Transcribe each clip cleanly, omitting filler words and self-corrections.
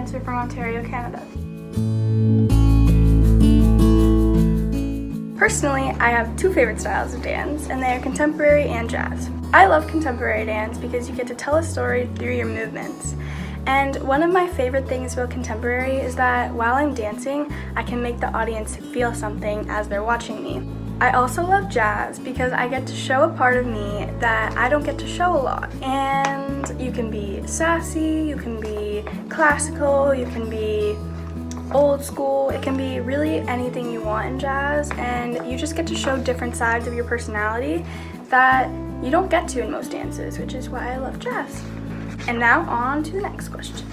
dancer from Ontario, Canada. Personally, I have two favorite styles of dance, and they are contemporary and jazz. I love contemporary dance because you get to tell a story through your movements. And one of my favorite things about contemporary is that while I'm dancing, I can make the audience feel something as they're watching me. I also love jazz because I get to show a part of me that I don't get to show a lot. And you can be sassy, you can be classical, you can be old school, it can be really anything you want in jazz, and you just get to show different sides of your personality that you don't get to in most dances, which is why I love jazz. And now on to the next question.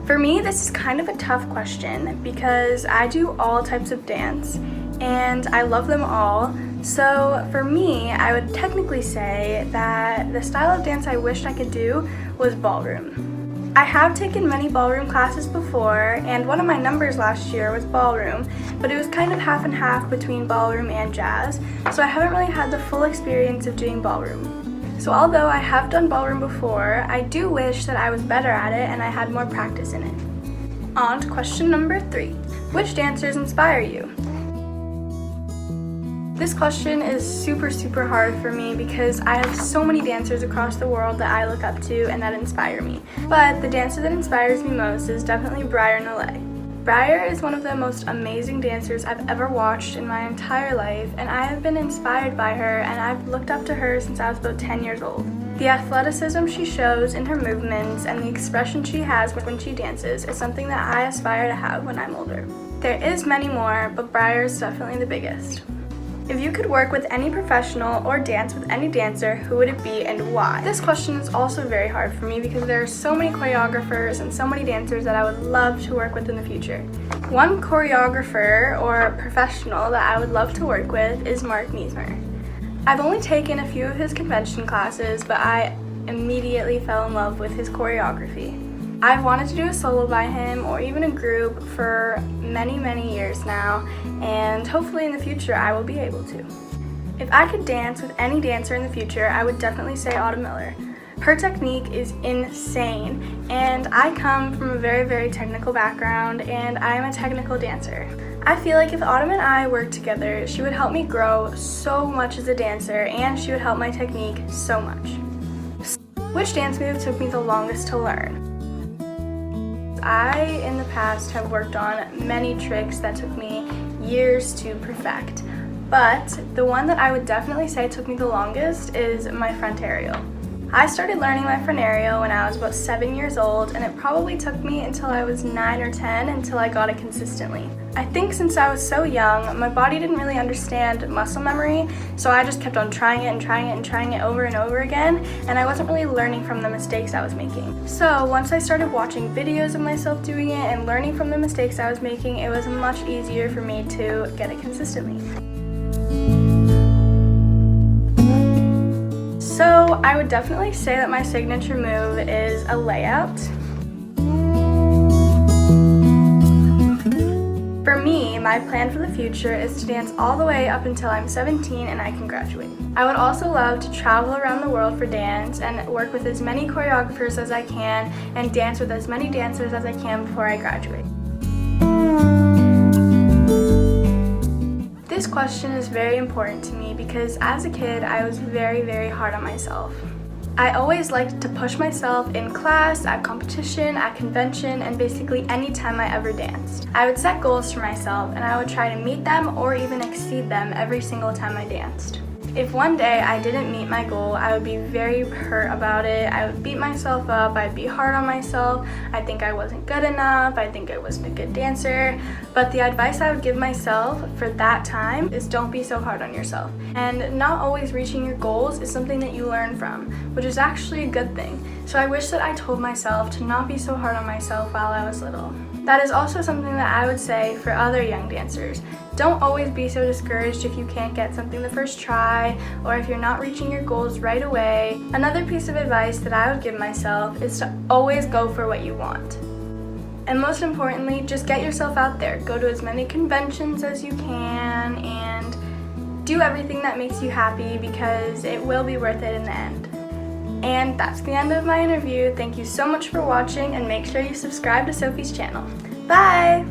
For me, this is kind of a tough question because I do all types of dance and I love them all. So for me, I would technically say that the style of dance I wished I could do was ballroom. I have taken many ballroom classes before, and one of my numbers last year was ballroom, but it was kind of half and half between ballroom and jazz, so I haven't really had the full experience of doing ballroom. So although I have done ballroom before, I do wish that I was better at it and I had more practice in it. On to question number 3. Which dancers inspire you? This question is super hard for me because I have so many dancers across the world that I look up to and that inspire me. But the dancer that inspires me most is definitely Briar Nollet. Briar is one of the most amazing dancers I've ever watched in my entire life, and I have been inspired by her and I've looked up to her since I was about 10 years old. The athleticism she shows in her movements and the expression she has when she dances is something that I aspire to have when I'm older. There is many more, but Briar is definitely the biggest. If you could work with any professional or dance with any dancer, who would it be and why? This question is also very hard for me because there are so many choreographers and so many dancers that I would love to work with in the future. One choreographer or professional that I would love to work with is Mark Niesmer. I've only taken a few of his convention classes, but I immediately fell in love with his choreography. I've wanted to do a solo by him or even a group for many years now, and hopefully in the future I will be able to. If I could dance with any dancer in the future, I would definitely say Autumn Miller. Her technique is insane, and I come from a very technical background, and I am a technical dancer. I feel like if Autumn and I worked together, she would help me grow so much as a dancer, and she would help my technique so much. Which dance move took me the longest to learn? I, in the past, have worked on many tricks that took me years to perfect, but the one that I would definitely say took me the longest is my front aerial. I started learning my front aerial when I was about 7 years old, and it probably took me until I was 9 or 10 until I got it consistently. I think since I was so young, my body didn't really understand muscle memory, so I just kept on trying it over and over again, and I wasn't really learning from the mistakes I was making. So once I started watching videos of myself doing it and learning from the mistakes I was making, it was much easier for me to get it consistently. So I would definitely say that my signature move is a layout. For me, my plan for the future is to dance all the way up until I'm 17 and I can graduate. I would also love to travel around the world for dance and work with as many choreographers as I can and dance with as many dancers as I can before I graduate. This question is very important to me because as a kid, I was very hard on myself. I always liked to push myself in class, at competition, at convention, and basically any time I ever danced. I would set goals for myself and I would try to meet them or even exceed them every single time I danced. If one day I didn't meet my goal, I would be very hurt about it. I would beat myself up, I'd be hard on myself, I'd think I wasn't good enough, I'd think I wasn't a good dancer. But the advice I would give myself for that time is don't be so hard on yourself. And not always reaching your goals is something that you learn from, which is actually a good thing. So I wish that I told myself to not be so hard on myself while I was little. That is also something that I would say for other young dancers. Don't always be so discouraged if you can't get something the first try or if you're not reaching your goals right away. Another piece of advice that I would give myself is to always go for what you want. And most importantly, just get yourself out there. Go to as many conventions as you can and do everything that makes you happy because it will be worth it in the end. And that's the end of my interview. Thank you so much for watching, and make sure you subscribe to Sophie's channel. Bye!